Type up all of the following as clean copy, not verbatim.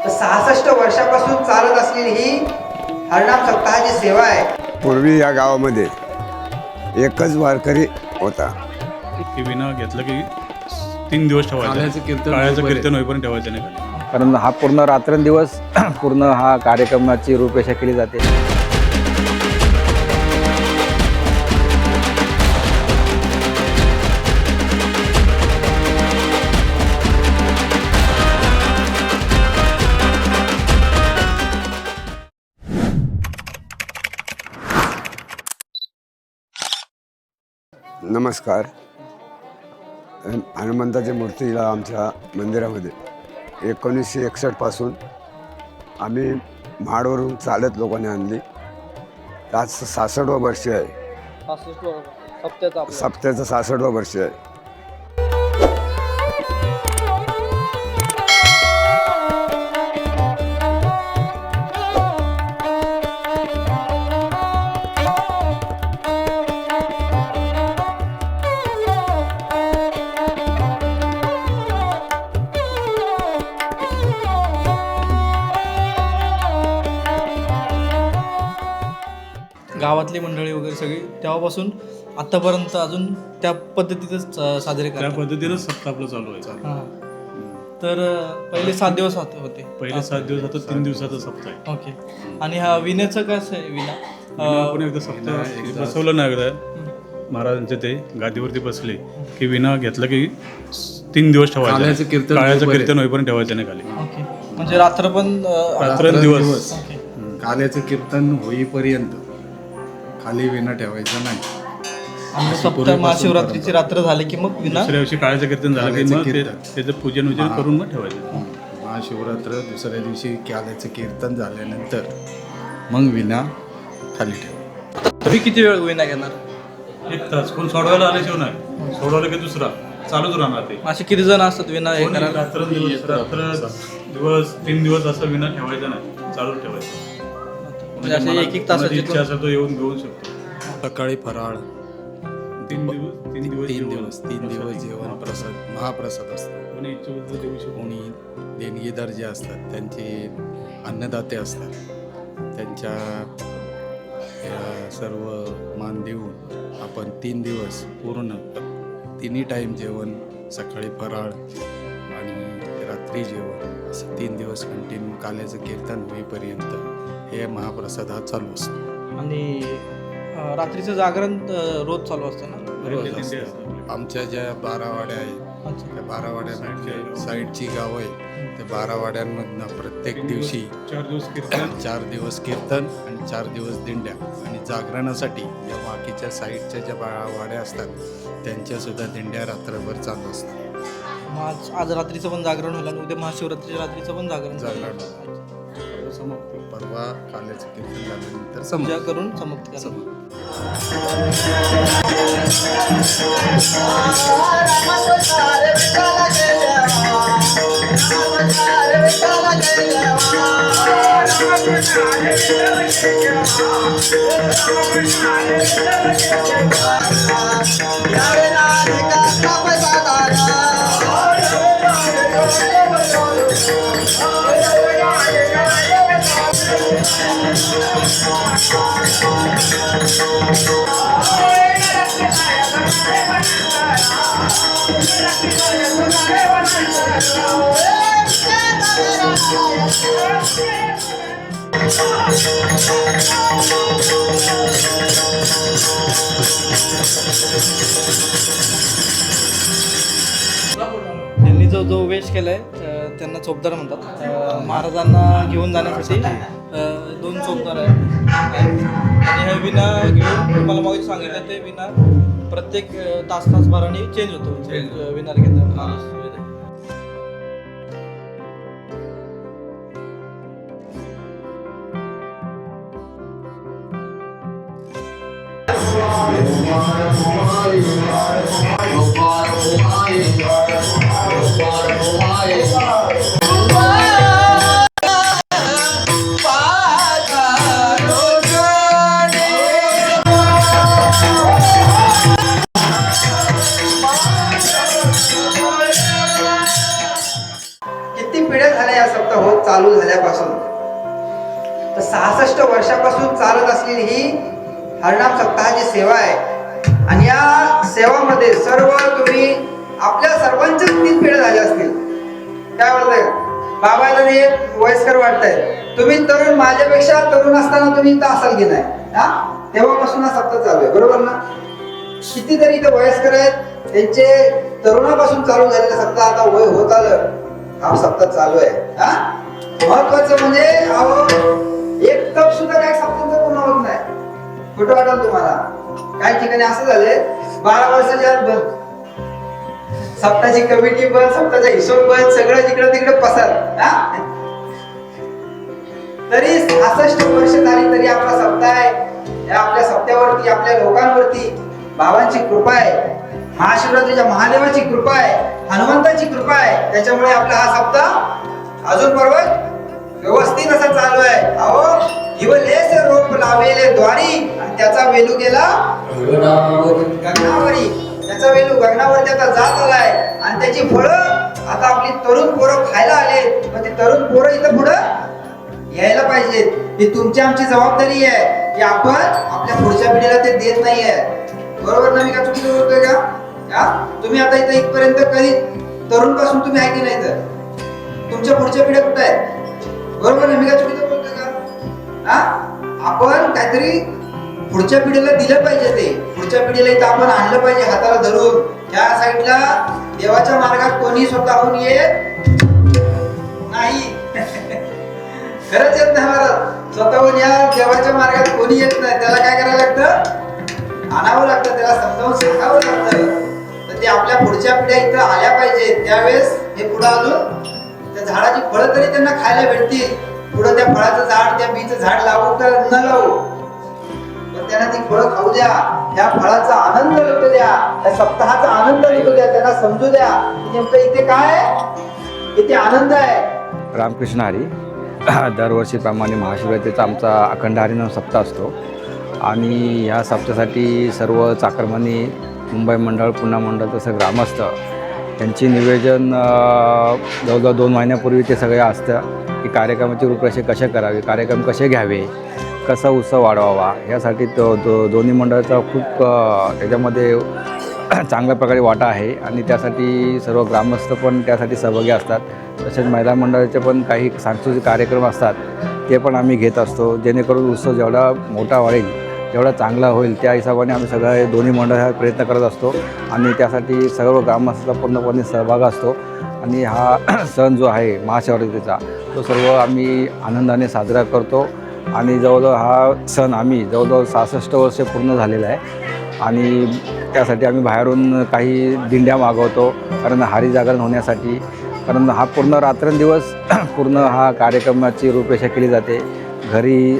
तर 66 वर्षापासून चालत असलेली ही हरनाम सप्ताहाची सेवा आहे। पूर्वी या गावामध्ये एकच वारकरी होता। की विना घेतलं की 3 दिवस ठेवायचं, काळ्याचं कीर्तन होईपर्यंत ठेवायचं नाही। कारण हा पूर्ण रात्रंदिवस पूर्ण हा कार्यक्रमाची रूपरेषा केली जाते। नमस्कार। हनुमंताच्या मूर्तीला आमच्या मंदिरामध्ये 1961 पासून आम्ही म्हाडवरून चालत लोकांनी आणली। आज 66वं वर्ष आहे। सप्त्याचं 66वं वर्ष आहे। गावातली मंडळी वगैरे सगळी तेव्हापासून आतापर्यंत अजून त्या पद्धतीतच साजरे त्या करतात। पद्धतीनंच सप्ताह आपलं चालू आहे। हां, तर पहिले 7 दिवस होते। पहिले 7 दिवस आता 3 दिवसाचा सप्ताह आहे। ओके। आणि हा विण्याचं कसं आहे? विना आपण एकदा सप्ताह बसवलं ना, एकदा महाराजांचे ते गादीवरती बसले की विना घेतलं की 3 दिवस ठेवायचं, काळ्याचं कीर्तन होईपर्यंत ठेवायचं नाही खाली। ओके, म्हणजे रात्र पण रात्रंदिवस ओके। काल्याचं कीर्तन होईपर्यंत खाली विना ठेवायचं नाही। आणि सप्ताह महाशिवरात्रीची रात्र झाली की मग विना दुसऱ्या दिवशी काळाचं कीर्तन झालं की मग त्याचं पूजन वूजन करून मग ठेवायचं। महाशिवरात्र दुसऱ्या दिवशी काल्याचं कीर्तन झाल्यानंतर मग विना खाली ठेवा। तुम्ही किती वेळ विना घेणार? 1 तास। कोण सोडवायला आल्याशिवाय नाही, सोडवलं की दुसरा चालूच राहणार ते। असे किती जण असतात विना हे करायला? रात्र दिवस 3 दिवस असं विना ठेवायचं नाही, चालूच ठेवायचं। म्हणजे असे 1-1 तासाची इच्छा असेल तो येऊन घेऊ शकतो। सकाळी फराळ 3 दिवस जेवण प्रसाद महाप्रसाद असतो। कोणी इच्छा होईल तर देऊ शकतो। कोणी देणगीदार जे असतात त्यांचे अन्नदाते असतात, त्यांच्या सर्व मान देऊन आपण 3 दिवस पूर्ण 3 टाईम जेवण, सकाळी फराळ आणि रात्री जेवण, असं 3 दिवस कंटिन्यू काल्याचं कीर्तन होईपर्यंत हे महाप्रसाद हा चालू असतो। आणि रात्रीचं जागरण रोज चालू असतं ना? रोज असतं। आमच्या ज्या 12 वाड्या आहेत, त्या 12 वाड्यामध्ये साईडची गावं आहे, त्या 12 वाड्यांमधनं प्रत्येक दिवशी 4 दिवस कीर्तन आणि 4 दिवस दिंड्या। आणि जागरणासाठी ज्या बाकीच्या साईडच्या ज्या वाड्या असतात त्यांच्यासुद्धा दिंड्या रात्रभर चालू असतात। मग आज रात्रीचं पण जागरण होईल आणि उद्या महाशिवरात्रीच्या रात्रीचं पण जागरण परवा काल्याचं कीर्तन झाल्यानंतर पूजा करून समाप्त करा। त्यांनी जो वेश केलाय त्यांना चोपदार म्हणतात। महाराजांना घेऊन जाण्यासाठी 2 चोपदार आहेत आणि हे विना घेऊन तुम्हाला मग सांगितलं ते विना प्रत्येक तासभराने चेंज होतो विना घेतात माणूस। किती पिढ्या झाल्या या सप्ताह होत चालू चालू झाल्यापासून तर 66 वर्षापासून चालत असलेली ही हरनाम सप्ताहाची सेवा आहे आणि या सेवामध्ये सर्व तुम्ही आपल्या सर्वांच्याच 3 पिढ्या झाल्या असतील. काय बोलताय? बाबाला ते वयस्कर वाटतायत, तुम्ही तरुण, माझ्यापेक्षा तरुण असताना तुम्ही इथं असाल की नाही? हा, तेव्हापासून हा सप्ताह चालू आहे, बरोबर ना? कितीतरी इथं वयस्कर आहेत, त्यांचे तरुणापासून चालू झालेला सप्ताह आता वय होत आलं, हा सप्ताह चालू आहे. हा, महत्वाचं म्हणजे एक तप सुद्धा काही सप्ताहांचा पूर्ण होत नाही. कुठं वाटेल तुम्हाला? काही ठिकाणी असं झालंय 12 वर्षाच्या आत बंद, सप्ताहाची कमिटी बंद, सप्ताहाचा हिशोब बंद, सगळं जिकडे तिकडे पसार. तरी 66 वर्ष झाली तरी आपला सप्ताह आहे. या आपल्या सप्त्यावरती, आपल्या लोकांवरती बाबांची कृपा आहे, महाशिवरात्रीच्या महादेवाची कृपा आहे, हनुमंताची कृपा आहे. त्याच्यामुळे आपला हा सप्ताह अजून पर्वत व्यवस्थित असा चालू आहे. अहो, इवलेस रोप लावेले द्वारी आणि त्याचा वेलू गेला गगनावरी. त्याचा वेलू गगनावर त्याचा जात आलाय आणि त्याची फळं आता आपली तरुण पोरं खायला आले. मग ते तरुण पोरं इथं पुढं यायला पाहिजेत. ही तुमची आमची जबाबदारी आहे की आपण आपल्या पुढच्या पिढीला ते देत नाहीये. बरोबर ना? मी का चुकीचं बोलतोय का? तुम्ही आता इथं इथपर्यंत कधी तरुण पासून तुम्ही आहे की नाही? तर तुमच्या पुढच्या पिढ्या कुठे आहेत? बरोबर ना? मी का चुकीचं बोलतोय का? आपण काहीतरी पुढच्या पिढीला दिलं पाहिजे. ते पुढच्या पिढीला इथं आपण आणलं पाहिजे हाताला धरून. त्या साईडला देवाच्या मार्गात कोणी स्वतःहून येत नाही. खरंच येत नाही महाराज. स्वतःहून या देवाच्या मार्गात कोणी येत नाही. त्याला काय करायला लागतं? आणावं लागतं, त्याला समजावून सांगावं लागतं. तर ते आपल्या पुढच्या पिढ्या इथं आल्या पाहिजेत. त्यावेळेस हे पुढं अजून त्या झाडाची फळं तरी त्यांना खायला भेटतील. पुढं त्या फळाचं झाड, त्या बीचं झाड लावू का न लावू, पण त्यांना ती फळं खाऊ द्या. त्या फळाचा आनंद लुटू द्या, त्या सप्ताहाचा आनंद लुटू द्या. त्यांना समजू द्या की नेमकं इथे काय आहे, इथे आनंद आहे. रामकृष्ण हरी. दरवर्षीप्रमाणे महाशिवरात्रीचा आमचा अखंड हरिनाम सप्ताह असतो आणि ह्या सप्ताहासाठी सर्व चाकरमानी, मुंबई मंडळ, पुणा मंडळ, तसं ग्रामस्थ यांची नियोजन जवळजवळ 2 महिन्यापूर्वी ते सगळे असतं की कार्यक्रमाची रूपरेषा कशा करावी, कार्यक्रम कसे घ्यावे, कसा उत्सव वाढवावा, यासाठी दोन्ही मंडळाचा खूप त्याच्यामध्ये चांगल्या प्रकारे वाटा आहे आणि त्यासाठी सर्व ग्रामस्थ पण त्यासाठी सहभागी असतात. तसेच महिला मंडळाचे पण काही सांस्कृतिक कार्यक्रम असतात, ते पण आम्ही घेत असतो. जेणेकरून उत्सव जेवढा मोठा वाढेल, जेवढा चांगला होईल, त्या हिशोबाने आम्ही सगळे दोन्ही मंडळ प्रयत्न करत असतो आणि त्यासाठी सर्व ग्रामस्थांचा पूर्णपणे सहभाग असतो. आणि हा सण जो आहे महाशिवरात्रीचा, तो सर्व आम्ही आनंदाने साजरा करतो. आणि जवळजवळ हा सण आम्ही जवळजवळ 66 वर्ष पूर्ण झालेला आहे आणि त्यासाठी आम्ही बाहेरून काही दिंड्या मागवतो, कारण हरी जागरण होण्यासाठी. कारण हा पूर्ण रात्रंदिवस पूर्ण हा कार्यक्रमाची रूपरेषा केली जाते. घरी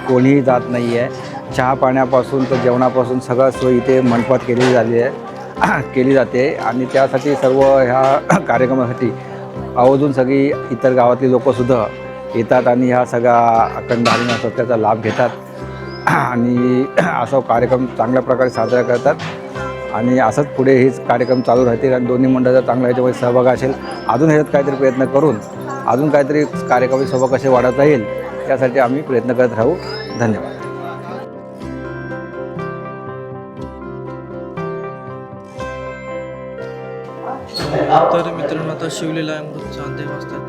कोणीही जात नाही आहे. चहा पाण्यापासून तर जेवणापासून सगळं सोय इथे मंडपात केली जाते आणि त्यासाठी सर्व ह्या कार्यक्रमासाठी आवर्जून सगळी इतर गावातली लोकंसुद्धा येतात आणि ह्या सगळ्या अखंड हरिनाम सप्ताहाचा लाभ घेतात आणि असा कार्यक्रम चांगल्या प्रकारे साजरा करतात. आणि असंच पुढे हेच कार्यक्रम चालू राहतील आणि दोन्ही मंडळाचा चांगला याच्यामध्ये सहभाग असेल. अजून ह्याच्यात काहीतरी प्रयत्न करून अजून काहीतरी कार्यक्रमाचे सहभाग कसे वाढवता येईल, त्यासाठी आम्ही प्रयत्न करत राहू. धन्यवाद. तर मित्रांनो, आता शिवलेला अमृतचा अध्याय वाचतात.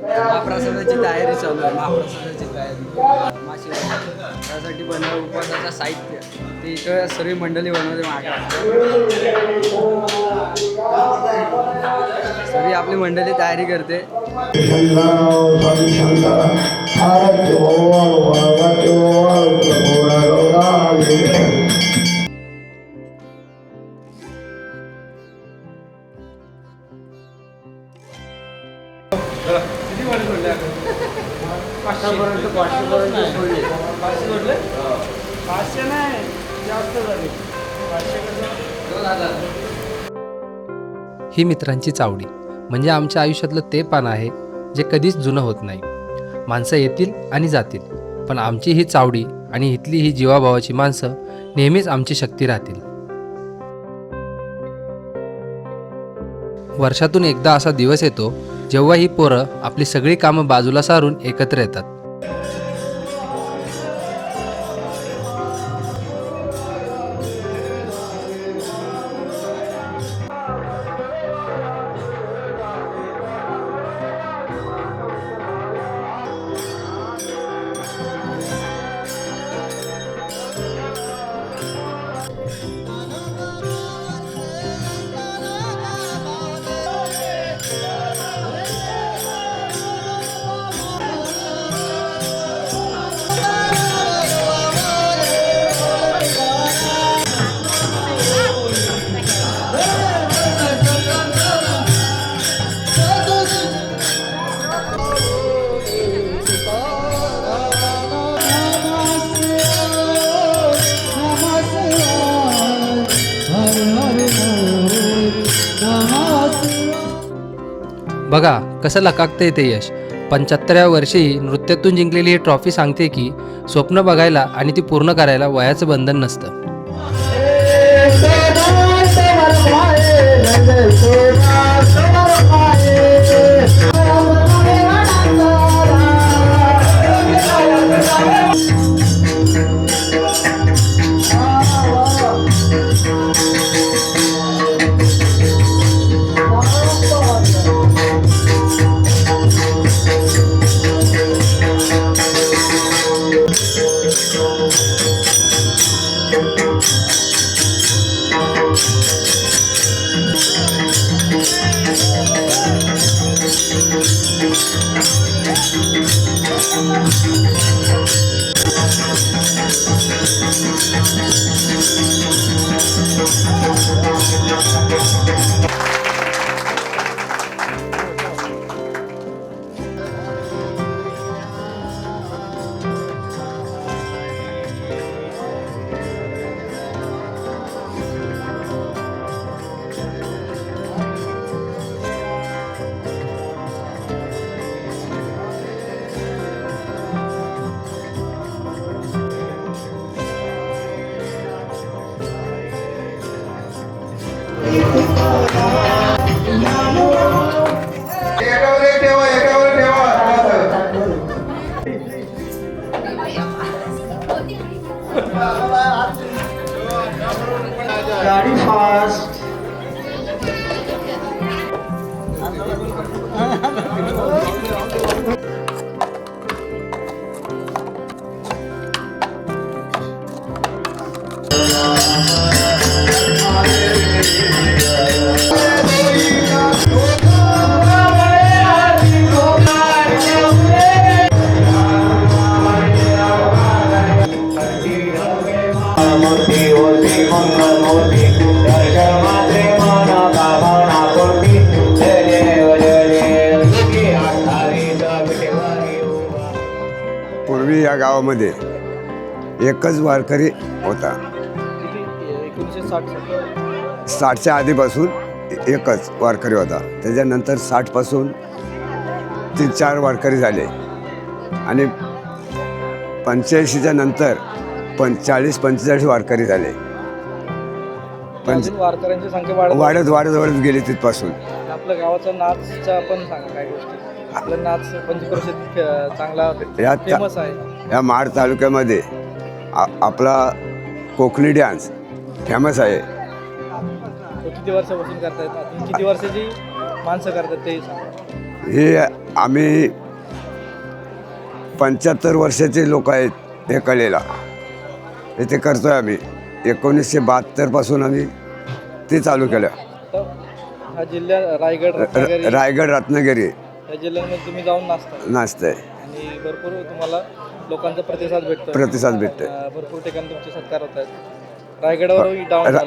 महाप्रसादाची तयारी चालू आहे. महाप्रसादाची तयारी त्यासाठी बनवलं उपवासाचं साहित्य ते इथं सर्व मंडळी बनवते. सर्व आपली मंडळी तयारी करते. पाचशे नाही, जास्त झाले. 500 ही मित्रांची चावडी म्हणजे आमच्या आयुष्यातलं ते पान आहे जे कधीच जुनं होत नाही. माणसं येतील आणि जातील, पण आमची ही चावडी आणि इथली ही जीवाभावाची माणसं नेहमीच आमची शक्ती राहतील. वर्षातून एकदा असा दिवस येतो जेव्हा ही पोरं आपली सगळी कामं बाजूला सारून एकत्र येतात. बघा कसं लकाकतंय ते यश. 75व्या वर्षी नृत्यातून जिंकलेली ही ट्रॉफी सांगते की स्वप्न बघायला आणि ती पूर्ण करायला वयाचं बंधन नसतं. गाडी फास्ट. पूर्वी या गावामध्ये एकच वारकरी होता. 60च्या आधीपासून एकच वारकरी होता. त्याच्यानंतर 60पासून 3-4 वारकरी झाले आणि 85च्या नंतर 40-45 वारकरी झाले. वारकऱ्यांची संख्या वाढत गेली तिथपासून. आपल्या गावाचा नाचचा पण सांगा काही गोष्टी. आपला नाच पंचक्रोशीत चांगला फेमस आहे. या महाड तालुक्यामध्ये आपला कोकणी डान्स फेमस आहे. तो किती वर्षापासून करतायत? किती वर्षाची माणसं करतात ते सांगा. हे आम्ही 75 वर्षाचे लोक आहेत हे कलेला. हे ते करतोय आम्ही 1972 पासून आम्ही ते चालू केलं. हा जिल्हा रायगड रत्नागिरी या जिल्ह्यांमध्ये तुम्ही जाऊन नाचतंय आणि भरपूर तुम्हाला लोकांचा प्रतिसाद भेटतो. भरपूर ठिकाणी तुमचे सत्कार होत आहेत.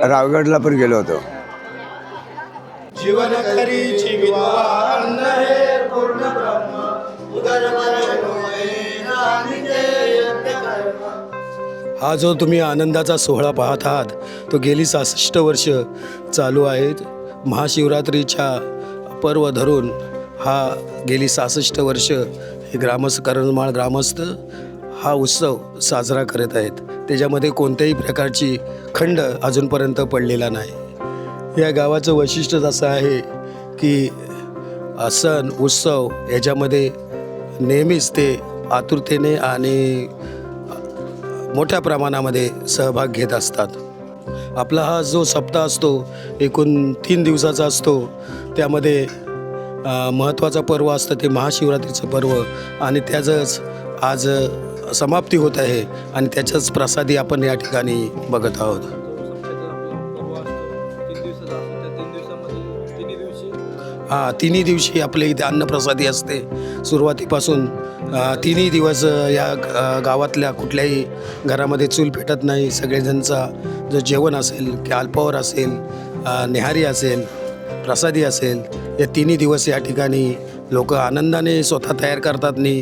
रायगडला पण गेलो होतो. जीवन खरीची विद्वान हे पूर्ण ब्रह्म उदर मरण होय नामी ते यज्ञ कर्म हा जो तुम्ही आनंदाचा सोहळा पाहत आहात तो गेली 66 वर्ष चालू आहेत. महाशिवरात्रीच्या पर्व धरून हा गेली 66 वर्ष हे करंजमाळ ग्रामस्थ हा उत्सव साजरा करत आहेत. त्याच्यामध्ये कोणत्याही प्रकारची खंड अजूनपर्यंत पडलेला नाही. या गावाचं वैशिष्ट्यच असं आहे की सण उत्सव याच्यामध्ये नेहमीच ते आतुरतेने आणि मोठ्या प्रमाणामध्ये सहभाग घेत असतात. आपला हा जो सप्ताह असतो एकूण 3 दिवसाचा असतो. त्यामध्ये महत्त्वाचं पर्व असतं ते महाशिवरात्रीचं पर्व आणि त्याचंच आज समाप्ती होत आहे आणि त्याच्याच प्रसादी आपण या ठिकाणी बघत आहोत. तिन्ही दिवशी आपल्या इथे अन्नप्रसादी असते. सुरुवातीपासून 3 दिवस या गावातल्या कुठल्याही घरामध्ये चूल पेटत नाही. सगळेजणचा जो जेवण असेल की अल्पावर असेल, निहारी असेल, प्रसादी असेल, या 3 दिवस या ठिकाणी लोक आनंदाने स्वतः तयार करतात आणि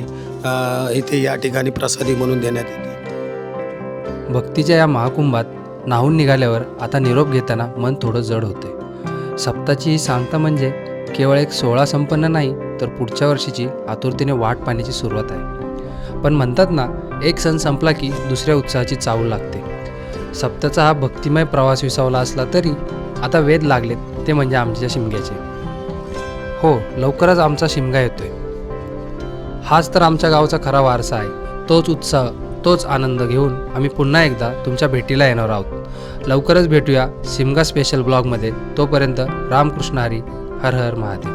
इथे या ठिकाणी प्रसादी म्हणून देण्यात येते. भक्तीच्या या महाकुंभात न्हावून निघाल्यावर आता निरोप घेताना मन थोडं जड होते. सप्ताची ही सांगता म्हणजे केवळ एक सोहळा संपन्न नाही तर पुढच्या वर्षीची आतुरतेने वाट पाहण्याची सुरुवात आहे. पण म्हणतात ना, एक सण संपला की दुसऱ्या उत्साहाची चाहूल लागते. सप्ताचा हा भक्तिमय प्रवास विसावला असला तरी आता वेध लागलेत ते म्हणजे आमच्या शिमग्याचे. हो, लवकरच आमचा शिमगा येतोय. हाच तर आमच्या गावचा खरा वारसा आहे. तोच उत्साह, तोच आनंद घेऊन आम्ही पुन्हा एकदा तुमच्या भेटीला येणार आहोत. लवकरच भेटूया शिमगा स्पेशल ब्लॉगमध्ये. तोपर्यंत रामकृष्ण हरी. हर हर महादेव.